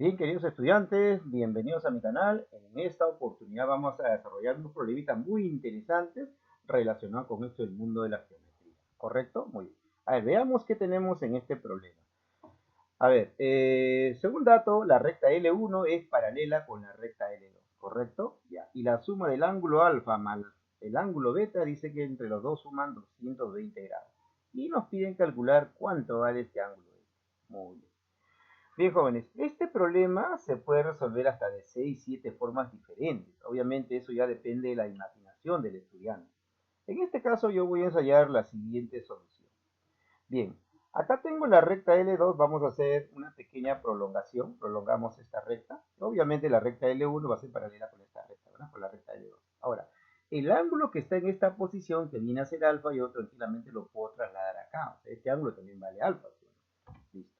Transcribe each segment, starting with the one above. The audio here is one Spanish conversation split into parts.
Bien, queridos estudiantes, bienvenidos a mi canal. En esta oportunidad vamos a desarrollar unos problemitas muy interesantes relacionados con esto del mundo de la geometría. ¿Correcto? Muy bien. A ver, veamos qué tenemos en este problema. A ver, según dato, la recta L1 es paralela con la recta L2, ¿correcto? Ya. Y la suma del ángulo alfa más el ángulo beta dice que entre los dos suman 220 grados. Y nos piden calcular cuánto vale este ángulo. Muy bien. Bien, jóvenes, este problema se puede resolver hasta de 6, 7 formas diferentes. Obviamente eso ya depende de la imaginación del estudiante. En este caso yo voy a ensayar la siguiente solución. Bien, acá tengo la recta L2, vamos a hacer una pequeña prolongación. Prolongamos esta recta. Obviamente la recta L1 va a ser paralela con esta recta, ¿verdad? Con la recta L2. Ahora, el ángulo que está en esta posición, que viene a ser alfa, yo tranquilamente lo puedo trasladar acá. O sea, este ángulo también vale alfa. Listo.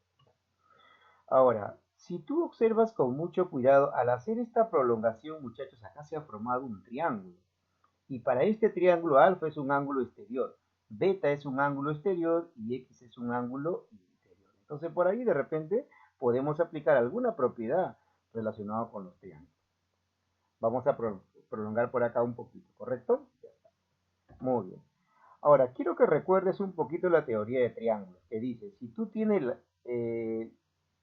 Ahora, si tú observas con mucho cuidado, al hacer esta prolongación, muchachos, acá se ha formado un triángulo. Y para este triángulo, alfa es un ángulo exterior, beta es un ángulo exterior y x es un ángulo interior. Entonces, por ahí de repente podemos aplicar alguna propiedad relacionada con los triángulos. Vamos a prolongar por acá un poquito, ¿correcto? Ya está. Muy bien. Ahora, quiero que recuerdes un poquito la teoría de triángulos, que dice, si tú tienes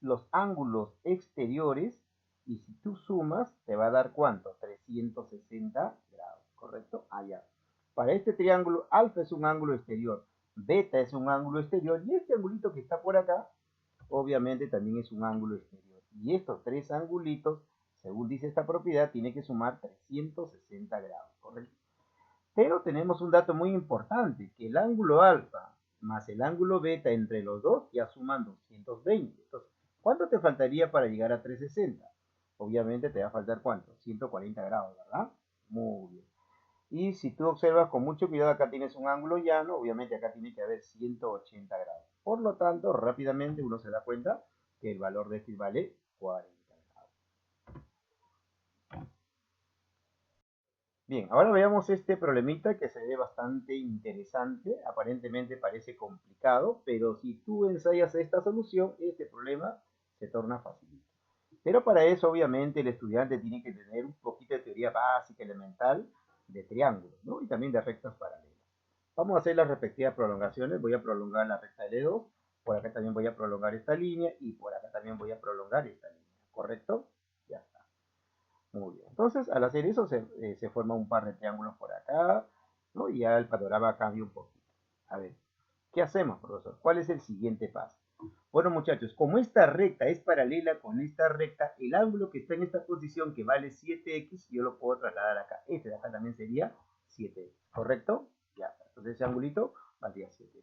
los ángulos exteriores y si tú sumas, te va a dar ¿cuánto? 360 grados, ¿correcto? Allá. Para este triángulo, alfa es un ángulo exterior, beta es un ángulo exterior y este angulito que está por acá, obviamente también es un ángulo exterior. Y estos tres angulitos, según dice esta propiedad, tiene que sumar 360 grados, ¿correcto? Pero tenemos un dato muy importante, que el ángulo alfa más el ángulo beta entre los dos ya suman 220. Entonces, ¿cuánto te faltaría para llegar a 360? Obviamente te va a faltar ¿cuánto? 140 grados, ¿verdad? Muy bien. Y si tú observas con mucho cuidado, acá tienes un ángulo llano, obviamente acá tiene que haber 180 grados. Por lo tanto, rápidamente uno se da cuenta que el valor de este vale 40 grados. Bien, ahora veamos este problemita que se ve bastante interesante. Aparentemente parece complicado, pero si tú ensayas esta solución, este problema se torna facilito. Pero para eso, obviamente, el estudiante tiene que tener un poquito de teoría básica, elemental, de triángulos, ¿no? Y también de rectas paralelas. Vamos a hacer las respectivas prolongaciones. Voy a prolongar la recta L2, por acá también voy a prolongar esta línea y por acá también voy a prolongar esta línea, ¿correcto? Ya está. Muy bien. Entonces, al hacer eso, se forma un par de triángulos por acá, ¿no? Y ya el panorama cambia un poquito. A ver, ¿qué hacemos, profesor? ¿Cuál es el siguiente paso? Bueno, muchachos, como esta recta es paralela con esta recta, el ángulo que está en esta posición, que vale 7x, yo lo puedo trasladar acá. Este de acá también sería 7x, ¿correcto? Ya, entonces ese angulito valdría 7x.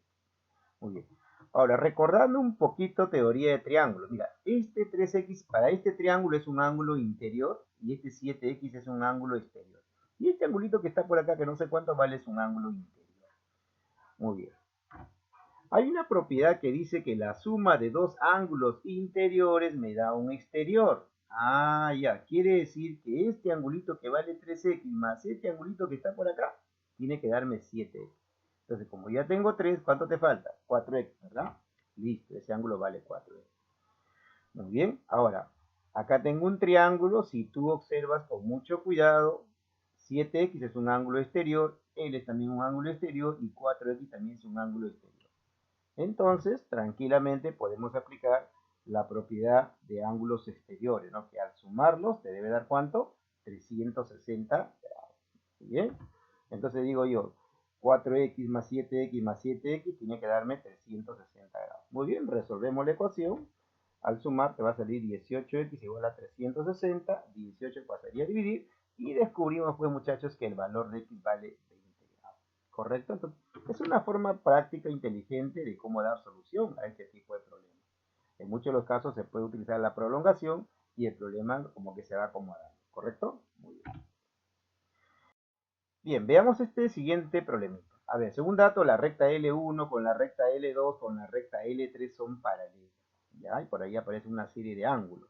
Muy bien. Ahora, recordando un poquito teoría de triángulos. Mira, este 3x para este triángulo es un ángulo interior y este 7x es un ángulo exterior. Y este angulito que está por acá, que no sé cuánto vale, es un ángulo interior. Muy bien. Hay una propiedad que dice que la suma de dos ángulos interiores me da un exterior. Ah, ya. Quiere decir que este angulito que vale 3x más este angulito que está por acá, tiene que darme 7x. Entonces, como ya tengo 3, ¿cuánto te falta? 4x, ¿verdad? Listo, ese ángulo vale 4x. Muy bien, ahora, acá tengo un triángulo, si tú observas con mucho cuidado, 7x es un ángulo exterior, L es también un ángulo exterior y 4x también es un ángulo exterior. Entonces, tranquilamente podemos aplicar la propiedad de ángulos exteriores, ¿no? Que al sumarlos te debe dar ¿cuánto? 360 grados. ¿Bien? Entonces digo yo, 4x más 7x más 7x tiene que darme 360 grados. Muy bien, resolvemos la ecuación. Al sumar te va a salir 18x igual a 360, 18 pasaría a dividir y descubrimos pues muchachos que el valor de x vale 20 grados. ¿Correcto? Entonces, es una forma práctica e inteligente de cómo dar solución a este tipo de problemas. En muchos de los casos se puede utilizar la prolongación y el problema como que se va acomodando. ¿Correcto? Muy bien. Bien, veamos este siguiente problemita. A ver, según dato, la recta L1 con la recta L2 con la recta L3 son paralelas. ¿Ya? Y por ahí aparece una serie de ángulos.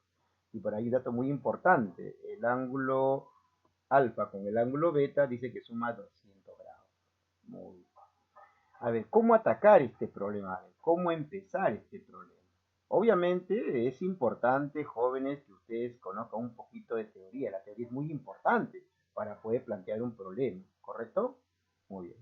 Y por ahí un dato muy importante. El ángulo alfa con el ángulo beta dice que suma 200 grados. Muy bien. A ver, ¿cómo atacar este problema? A ver, ¿cómo empezar este problema? Obviamente es importante, jóvenes, que ustedes conozcan un poquito de teoría. La teoría es muy importante para poder plantear un problema, ¿correcto? Muy bien.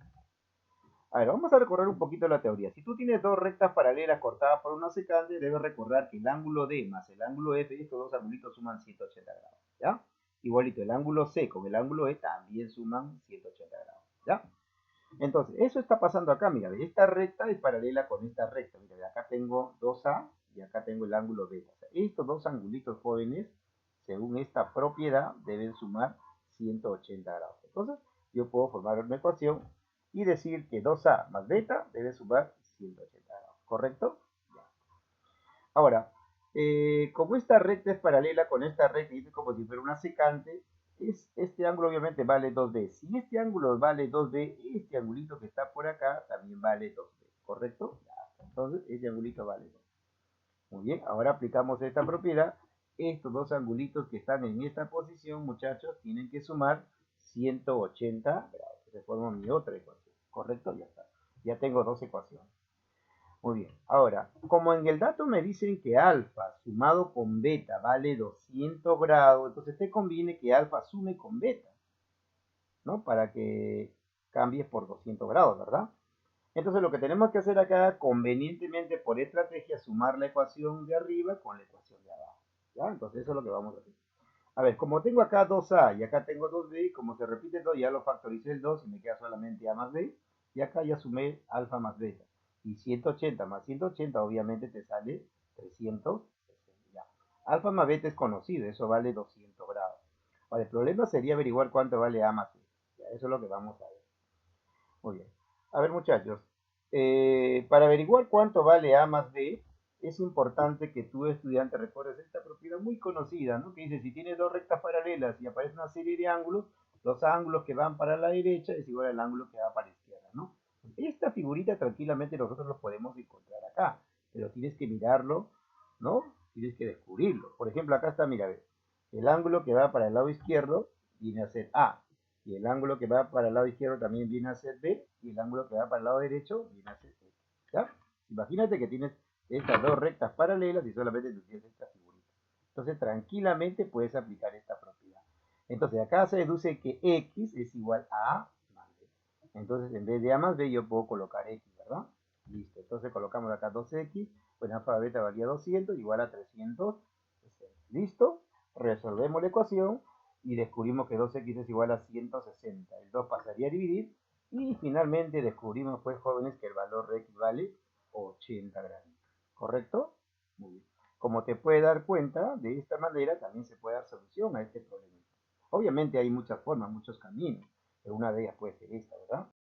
A ver, vamos a recorrer un poquito la teoría. Si tú tienes dos rectas paralelas cortadas por una secante, debes recordar que el ángulo D más el ángulo F, estos dos angulitos suman 180 grados, ¿ya? Igualito, el ángulo C con el ángulo E también suman 180 grados, ¿ya? Entonces, eso está pasando acá, mira, esta recta es paralela con esta recta. Mira, acá tengo 2A y acá tengo el ángulo beta. O sea, estos dos angulitos jóvenes, según esta propiedad, deben sumar 180 grados. Entonces, yo puedo formar una ecuación y decir que 2A más beta debe sumar 180 grados. ¿Correcto? Ya. Ahora, como esta recta es paralela con esta recta y es como si fuera una secante, este ángulo obviamente vale 2b. Si este ángulo vale 2b, este angulito que está por acá también vale 2b, ¿correcto? Ya. Entonces, este angulito vale 2. Muy bien, ahora aplicamos esta propiedad. Estos dos angulitos que están en esta posición, muchachos, tienen que sumar 180 grados. Se forma mi otra ecuación, ¿correcto? Ya está. Ya tengo dos ecuaciones. Muy bien. Ahora, como en el dato me dicen que alfa sumado con beta vale 200 grados, entonces te conviene que alfa sume con beta, ¿no? Para que cambies por 200 grados, ¿verdad? Entonces lo que tenemos que hacer acá, convenientemente por estrategia, sumar la ecuación de arriba con la ecuación de abajo, ¿ya? Entonces eso es lo que vamos a hacer. A ver, como tengo acá 2A y acá tengo 2B, como se repite el 2, ya lo factoricé el 2 y me queda solamente A más B. Y acá ya sumé alfa más beta. Y 180 más 180 obviamente te sale 360. Ya. Alfa más beta es conocido, eso vale 200 grados. Ahora, el problema sería averiguar cuánto vale A más B. Ya, eso es lo que vamos a ver. Muy bien. A ver, muchachos, para averiguar cuánto vale A más B, es importante que tú, estudiante, recuerdes esta propiedad muy conocida, ¿no? Que dice, si tienes dos rectas paralelas y aparece una serie de ángulos, los ángulos que van para la derecha es igual al ángulo que va para la izquierda, ¿no? Esta figurita tranquilamente nosotros lo podemos encontrar acá, pero tienes que mirarlo, ¿no? Tienes que descubrirlo. Por ejemplo, acá está, mira, el ángulo que va para el lado izquierdo viene a ser A, y el ángulo que va para el lado izquierdo también viene a ser B, y el ángulo que va para el lado derecho viene a ser X. ¿Ya? Imagínate que tienes estas dos rectas paralelas y solamente tú tienes esta figurita. Entonces, tranquilamente puedes aplicar esta propiedad. Entonces, acá se deduce que X es igual a A más B. Entonces, en vez de A más B, yo puedo colocar X, ¿verdad? Listo. Entonces, colocamos acá 2X, pues alfa beta valía 200, igual a 360. ¿Listo? Resolvemos la ecuación y descubrimos que 2x es igual a 160. El 2 pasaría a dividir y finalmente descubrimos, pues, jóvenes, que el valor de x vale 80 graditos. ¿Correcto? Muy bien. Como te puedes dar cuenta, de esta manera también se puede dar solución a este problema. Obviamente hay muchas formas, muchos caminos, pero una de ellas puede ser esta, ¿verdad?